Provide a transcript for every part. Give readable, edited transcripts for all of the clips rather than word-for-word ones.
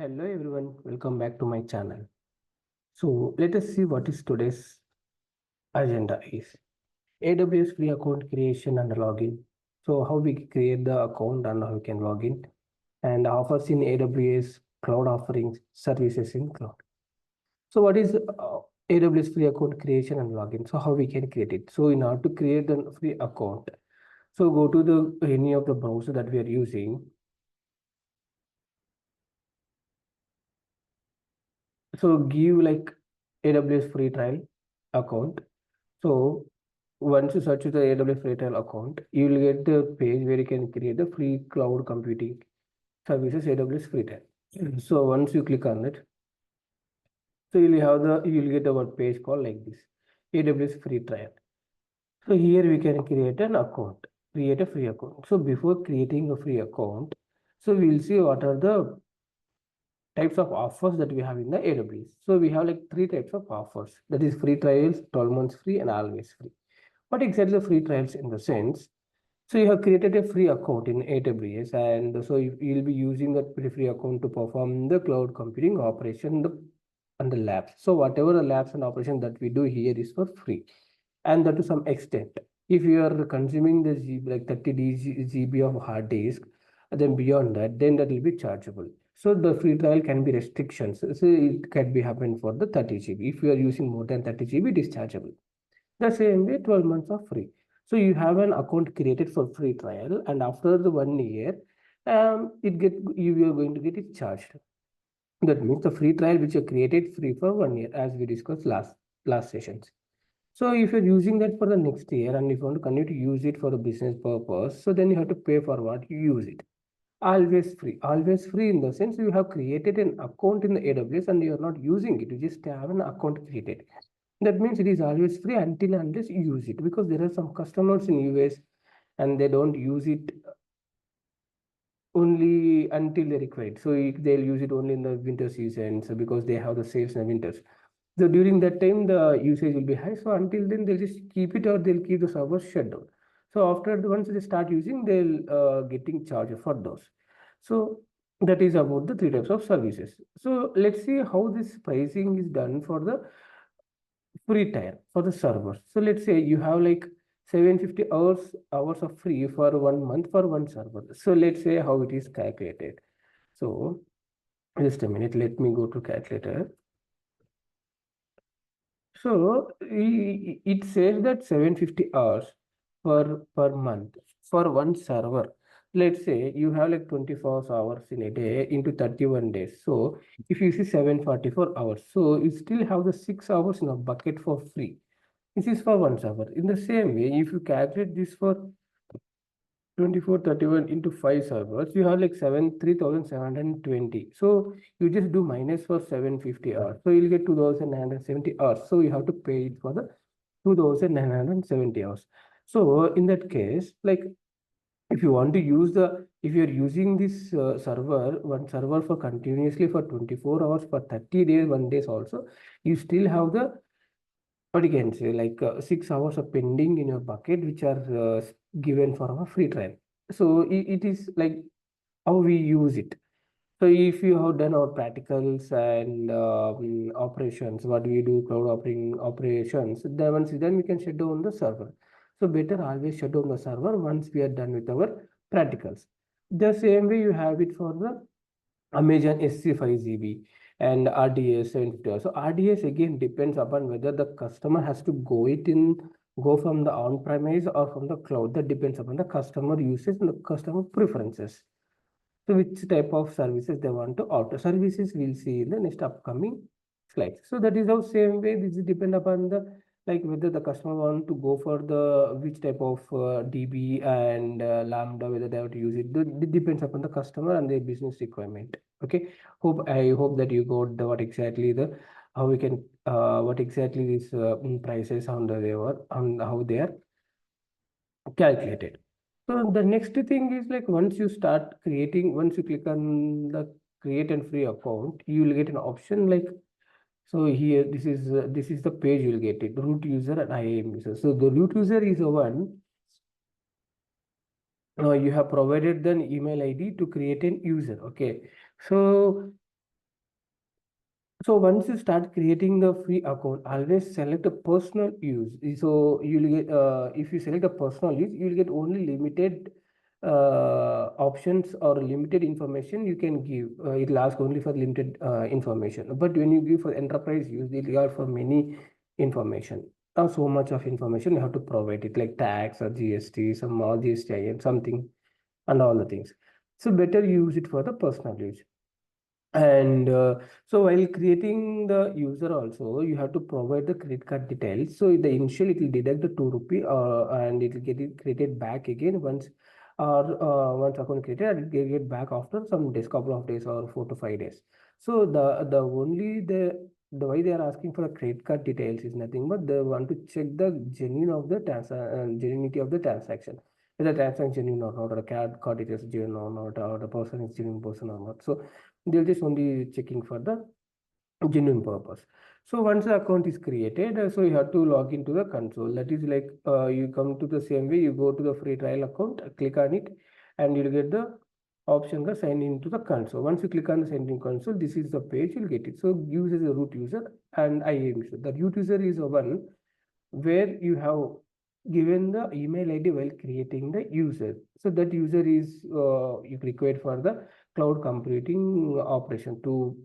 Hello everyone, welcome back to my channel. So let us see what is today's agenda is. AWS free account creation and login. So how we create the account and how we can log in, and offers in AWS cloud offerings, services in cloud. So what is AWS free account creation and login? So how we can create it? So in order to create the free account, so go to the any of the browser that we are using. So give like AWS free trial account. So once you search the AWS free trial account, you will get the page where you can create the free cloud computing services AWS free trial. So once you click on it, so you'll get our page called like this, AWS free trial. So here we can create an account, create a free account. So before creating a free account, so we'll see what are the types of offers that we have in the AWS. So we have like three types of offers. That is free trials, 12 months free, and always free. What exactly the free trials in the sense? So you have created a free account in AWS, and so you'll be using that free account to perform the cloud computing operation and the labs. So whatever the labs and operation that we do here is for free, and that to some extent. If you are consuming the like 30 GB of hard disk, then beyond that, then that will be chargeable. So the free trial can be restrictions. So it can be happen for the 30 GB. If you are using more than 30 GB, it is chargeable. The same way, 12 months of free. So you have an account created for free trial, and after the 1 year, you are going to get it charged. That means the free trial which you created free for 1 year, as we discussed last sessions. So if you're using that for the next year, and if you want to continue to use it for a business purpose, so then you have to pay for what you use it. Always free. Always free in the sense you have created an account in the AWS and you are not using it. You just have an account created. That means it is always free until unless you use it, because there are some customers in US and they don't use it only until they require it. So they'll use it only in the winter season, so because they have the sales in the winters. So during that time the usage will be high. So until then they'll just keep it, or they'll keep the servers shut down. So after once they start using, they'll getting charged for those. So that is about the three types of services. So let's see how this pricing is done for the free tier for the servers. So let's say you have like 750 hours of free for 1 month for one server. So let's say how it is calculated. So just a minute, let me go to calculator. So it says that 750 hours per month for one server. Let's say you have like 24 hours in a day into 31 days. So if you see 744 hours, so you still have the 6 hours in a bucket for free. This is for one server. In the same way, if you calculate this for 2431 into 5 servers, you have like 3,720. So you just do minus for 750 hours. So you'll get 2,970 hours. So you have to pay it for the 2,970 hours. So in that case, like if you want to use if you're using this one server for continuously for 24 hours for 30 days, 1 days also, you still have the, what you can say, like 6 hours of pending in your bucket, which are given for our free trial. So it is like how we use it. So if you have done our practicals and operations, what we do, cloud operating operations, then once then we can shut down the server. So better always shut down the server once we are done with our practicals. The same way you have it for the Amazon SC5 GB and RDS 750. So RDS again depends upon whether the customer has to go from the on-premise or from the cloud. That depends upon the customer usage and the customer preferences. So which type of services they want to auto services we'll see in the next upcoming slides. So that is how same way this is depend upon the, like whether the customer want to go for the which type of DB and Lambda, whether they have to use it. It depends upon the customer and their business requirement. Okay. I hope that you got the what exactly the how we can what exactly these prices on the they were on how they are calculated. So the next thing is like once you start creating, once you click on the create and free account, you will get an option like, so here this is the page you will get it, root user and IAM user. So the root user is the one you have provided the email ID to create an user. Okay. So So once you start creating the free account, always select a personal use. So you'll get if you select a personal use, you'll get only limited options or limited information you can give. It'll ask only for limited information. But when you give for enterprise use, it'll ask for many information. Now so much of information you have to provide it, like tax or GST, some all GST and something and all the things. So better use it for the personal use. And so while creating the user also, you have to provide the credit card details. So in the initial, it will deduct the 2 rupee and it will get it created back again once or once account created, and it will get back after some days, couple of days or 4 to 5 days. So the only the why they are asking for the credit card details is nothing but they want to check the genuinity of the transaction. Is the transaction genuine or not, or the card details genuine or not, or the person is genuine person or not. So they'll just only checking for the genuine purpose. So once the account is created, so you have to log into the console. That is like you come to the same way, you go to the free trial account, click on it, and you'll get the option to sign into the console. Once you click on the sign in console, this is the page you'll get it. So use as a root user and IAM user. The root user is the one where you have given the email ID while creating the user. So that user is you required for the cloud computing operation to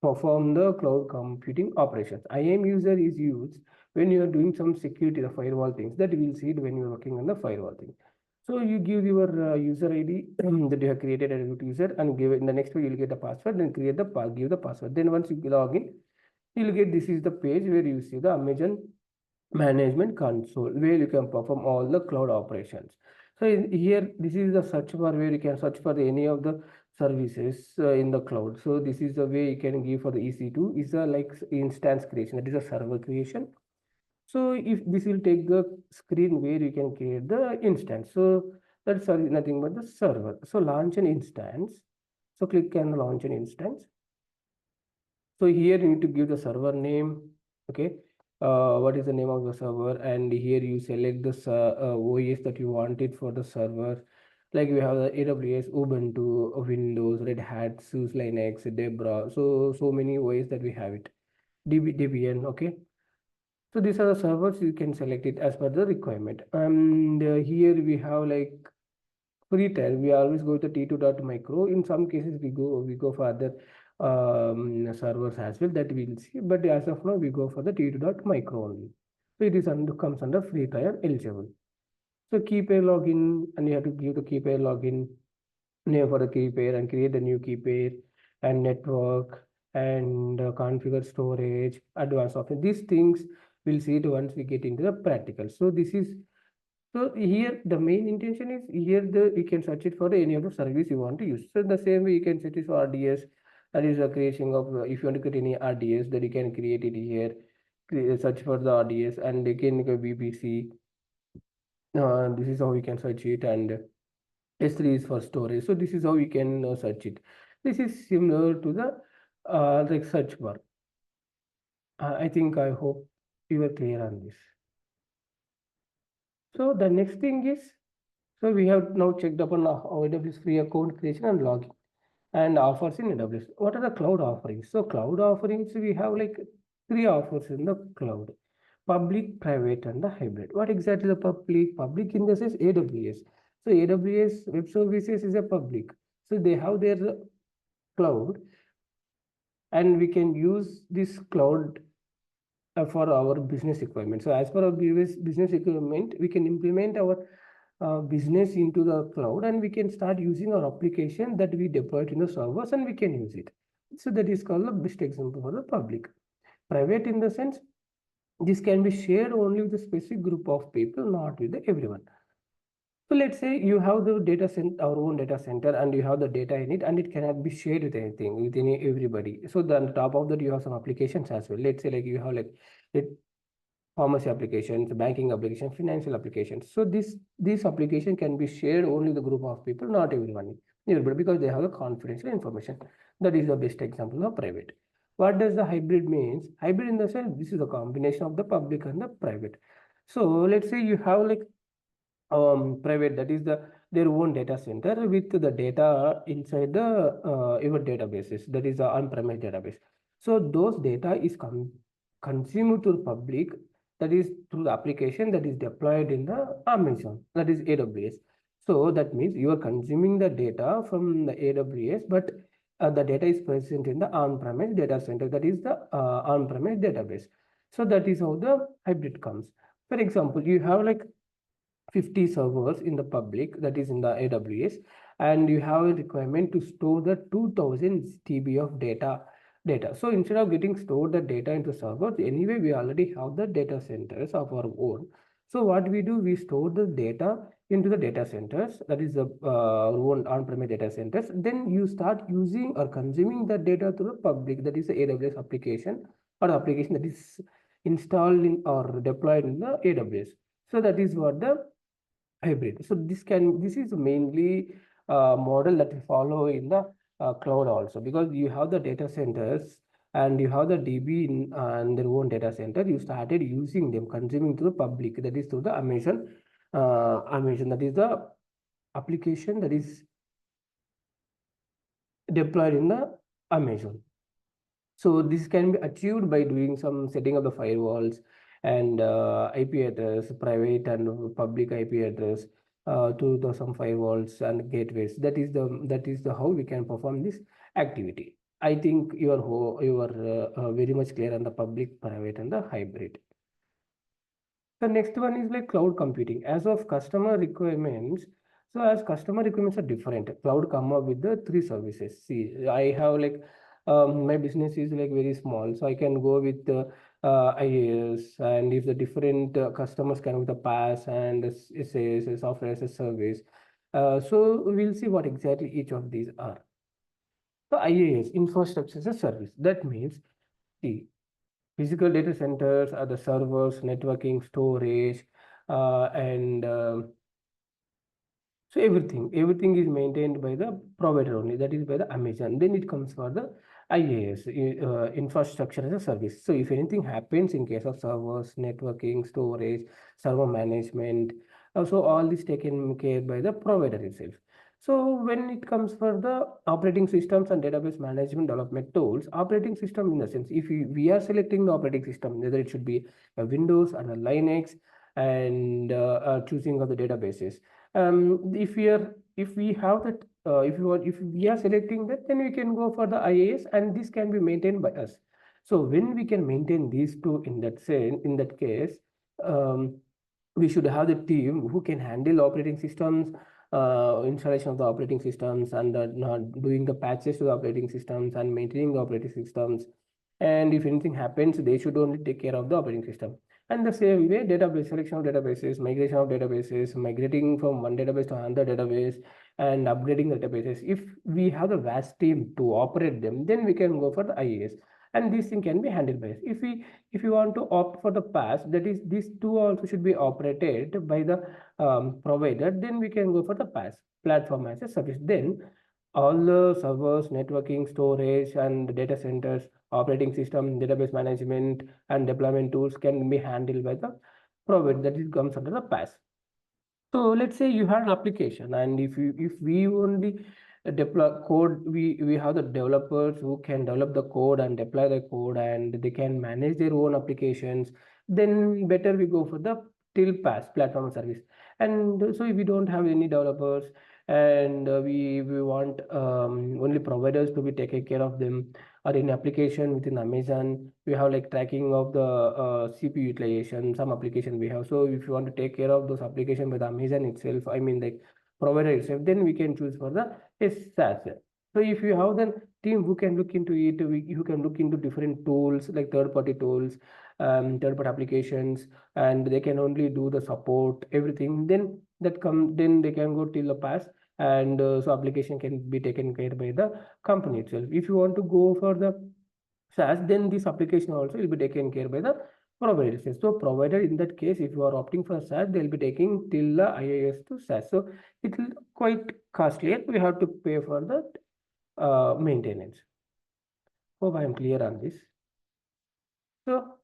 perform the cloud computing operations. IAM user is used when you are doing some security, the firewall things that we will see it when you are working on the firewall thing. So you give your user ID that you have created as a root user and give it in the next way you'll get the password, then create the give the password. Then once you log in, you'll get this is the page where you see the Amazon management console where you can perform all the cloud operations. So here, this is the search bar where you can search for any of the services in the cloud. So this is the way you can give for the EC2 is a like instance creation. That is a server creation. So if this will take the screen where you can create the instance. So that's nothing but the server. So launch an instance. So click on launch an instance. So here you need to give the server name. Okay. What is the name of the server? And here you select the OS that you wanted for the server. Like we have the AWS, Ubuntu, Windows, Red Hat, SUSE Linux, Debra. So many OS that we have it. Debian. Okay. So these are the servers you can select it as per the requirement. And here we have like retail, we always go to T2.micro. In some cases, we go for other servers as well that we'll see. But as of now, we go for the T2.micro only. So it is comes under free trial eligible. So key pair login, and you have to give the key pair login name for the key pair and create the new key pair and network and configure storage, advanced option. These things we'll see it once we get into the practical. So this is so here the main intention is here you can search it for any of the service you want to use. So the same way you can search it for RDS. That is a creation of if you want to create any RDS, then you can create it here. Search for the RDS and again VPC. This is how you can search it, and S3 is for storage. So this is how you can search it. This is similar to the like search bar. I hope you are clear on this. So the next thing is, so we have now checked upon AWS free account creation and login and offers in AWS. What are the cloud offerings? So cloud offerings, we have like 3 offers in the cloud: public, private, and the hybrid. What exactly the public? Public in the sense AWS. So AWS Web Services is a public. So they have their cloud, and we can use this cloud for our business requirement. So as per our business requirement, we can implement our business into the cloud, and we can start using our application that we deployed in the servers, and we can use it. So that is called the best example for the public. Private in the sense, this can be shared only with a specific group of people, not with everyone. So let's say you have the data center, our own data center, and you have the data in it, and it cannot be shared with anything, with everybody. So then on top of that, you have some applications as well. Let's say like you have like pharmacy applications, banking applications, financial applications. So this application can be shared only the group of people, not everyone, because they have the confidential information. That is the best example of private. What does the hybrid means? Hybrid in the sense, this is a combination of the public and the private. So let's say you have like private, that is their own data center with the data inside the your databases. That is the on-premise database. So those data is consumed to the public, that is through the application that is deployed in the Amazon, that is AWS. So that means you are consuming the data from the AWS, but the data is present in the on-premise data center, that is the on-premise database. So that is how the hybrid comes. For example, you have like 50 servers in the public, that is in the AWS, and you have a requirement to store the 2000 TB of data. So instead of getting stored the data into servers, anyway, we already have the data centers of our own. So what we do, we store the data into the data centers, that is the own on-premise data centers. Then you start using or consuming the data to the public, that is the AWS application, or the application that is installed in or deployed in the AWS. So that is what the hybrid. So this is mainly model that we follow in the cloud also, because you have the data centers and you have the DB in their own data center. You started using them, consuming to the public, that is through the Amazon. Amazon, that is the application that is deployed in the Amazon. So this can be achieved by doing some setting of the firewalls and IP address, private and public IP address to some firewalls and gateways. That is the how we can perform this activity. I think you are very much clear on the public, private, and the hybrid. The next one is like cloud computing. As of customer requirements, so as customer requirements are different, cloud come up with the three services. See, I have like my business is like very small, so I can go with the IaaS, and if the different customers can with the Paas and the SaaS, software as a service. So we'll see what exactly each of these are. So IaaS, infrastructure as a service. That means, see, physical data centers are the servers, networking, storage, and so everything is maintained by the provider only, that is by the Amazon. Then it comes for the IaaS, infrastructure as a service. So if anything happens in case of servers, networking, storage, server management, so all this taken care by the provider itself. So when it comes for the operating systems and database management development tools, operating system in the sense, if we are selecting the operating system, whether it should be a Windows or a Linux, and choosing of the databases. If we have that, if we are selecting that, then we can go for the IaaS, and this can be maintained by us. So when we can maintain these two in that case, we should have the team who can handle operating systems, installation of the operating systems, and doing the patches to the operating systems and maintaining the operating systems. And if anything happens, they should only take care of the operating system. And the same way, database selection of databases, migration of databases, migrating from one database to another database, and upgrading the databases. If we have the vast team to operate them, then we can go for the IaaS, and this thing can be handled by us. If you want to opt for the Paas, that is, these two also should be operated by the provider, then we can go for the Paas, platform as a service. Then all the servers, networking, storage, and data centers, operating system, database management, and deployment tools can be handled by the provider, that it comes under the Paas. So let's say you have an application, and if we only deploy code, we have the developers who can develop the code and deploy the code, and they can manage their own applications, then better we go for the till Paas, platform service. And so if we don't have any developers, and we want only providers to be taking care of them, or in application within Amazon, we have like tracking of the CPU utilization, some application we have. So if you want to take care of those application with Amazon itself, I mean like provider itself, then we can choose for the SaaS. So if you have the team who can look into it, who can look into different tools like third-party tools, third-party applications, and they can only do the support, everything, then then they can go till the Paas, and so application can be taken care by the company itself. If you want to go for the SaaS, then this application also will be taken care by the provider itself. So provider in that case, if you are opting for SaaS, they'll be taking till the IaaS to SaaS. So it will quite costly, and we have to pay for the maintenance. Hope I am clear on this. So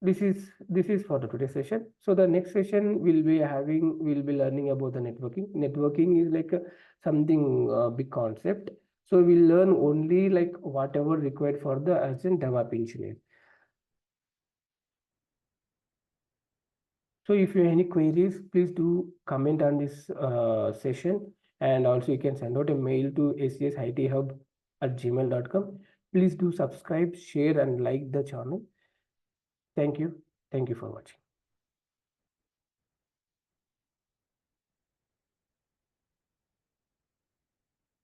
this is for the today's session. So the next session we'll be learning about the networking. Networking is like something big concept. So we'll learn only like whatever required for the as in DevOps engineer. So if you have any queries, please do comment on this session, and also you can send out a mail to seshithub@gmail.com. Please do subscribe, share, and like the channel. Thank you. Thank you for watching.